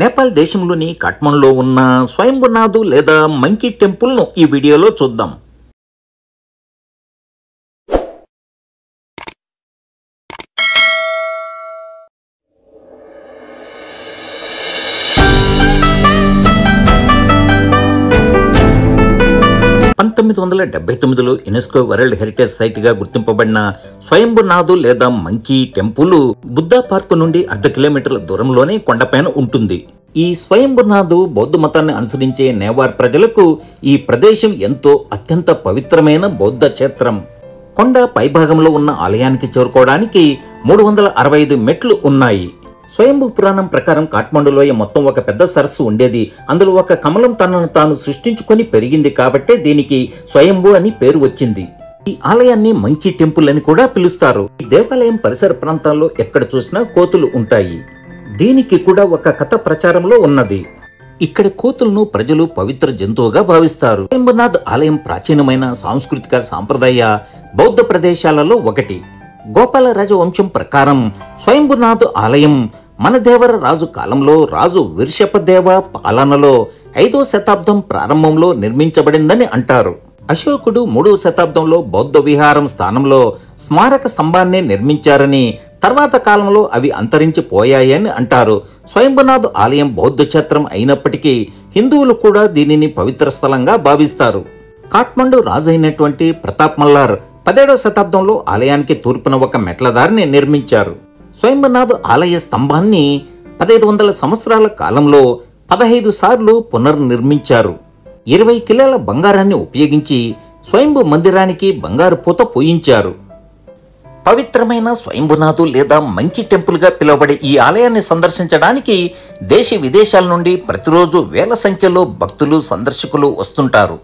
నేపాల్ దేశంలోని కాఠ్మండులో ఉన్న స్వయంభునాథ్ లేదా మంకీ టెంపుల్ను ఈ వీడియోలో చూద్దాం. యునెస్కో వరల్డ్ హెరిటేజ్ సైట్ గా గుర్తింపబడిన స్వయంభునాథ్ లేదా మంకీ టెంపుల్ బుద్ధా పార్క్ నుండి 0.5 కిలోమీటర్ల దూరంలోనే కొండపైన ఉంటుంది. ఈ స్వయంభునాథ్ బౌద్ధ మతాన్ని అనుసరించే నేవార్ ప్రజలకు ఈ ప్రదేశం ఎంతో అత్యంత పవిత్రమైన బౌద్ధ క్షేత్రం. కొండ పైభాగంలో ఉన్న ఆలయానికి చేరుకోవడానికి 365 మెట్లు ఉన్నాయి. స్వయంభూ పురాణం ప్రకారం కాఠ్మండులోయ మొత్తం ఒక పెద్ద సరస్సు ఉండేది. అందులో ఒక కమలం తనను తాను సృష్టించుకొని పెరిగింది కాబట్టే దీనికి స్వయంభూ అని పేరు వచ్చింది. ఈ ఆలయాన్ని మంకీ టెంపుల్ అని కూడా పిలుస్తారు. ఈ దేవాలయం పరిసర ప్రాంతాల్లో ఎక్కడ చూసినా కోతులు ఉంటాయి. దీనికి కూడా ఒక కథ ప్రచారంలో ఉన్నది. ఇక్కడ కోతులను ప్రజలు పవిత్ర జంతువుగా భావిస్తారు. స్వయంభునాథ్ ఆలయం ప్రాచీనమైన సాంస్కృతిక సాంప్రదాయ బౌద్ధ ప్రదేశాలలో ఒకటి. గోపాల రాజవంశం ప్రకారం స్వయంభునాథ్ ఆలయం మనదేవర రాజు కాలంలో రాజు విర్షపదేవ పాలనలో 5వ శతాబ్దం ప్రారంభంలో నిర్మించబడిందని అంటారు. అశోకుడు 3వ శతాబ్దంలో బౌద్ధ విహారం స్థానంలో స్మారక స్తంభాన్ని నిర్మించారని, తర్వాత కాలంలో అవి అంతరించిపోయాయని అంటారు. స్వయంభునాథ్ ఆలయం బౌద్ధ క్షేత్రం అయినప్పటికీ హిందువులు కూడా దీనిని పవిత్ర స్థలంగా భావిస్తారు. కాఠ్మండు రాజు అయినటువంటి ప్రతాప్ మల్లార్ 17వ శతాబ్దంలో ఆలయానికి తూర్పున ఒక మెట్లదారిని నిర్మించారు. స్వయంభునాథ్ ఆలయ స్తంభాన్ని 1500 సంవత్సరాల కాలంలో 15 సార్లు పునర్నిర్మించారు. 20 కిలోల బంగారాన్ని ఉపయోగించి స్వయంభూ మందిరానికి బంగారు పూత పోయించారు. పవిత్రమైన స్వయంభునాథ్ లేదా మంకీ టెంపుల్ గా పిలువబడే ఈ ఆలయాన్ని సందర్శించడానికి దేశ విదేశాల నుండి ప్రతిరోజు వేల సంఖ్యలో భక్తులు సందర్శకులు వస్తుంటారు.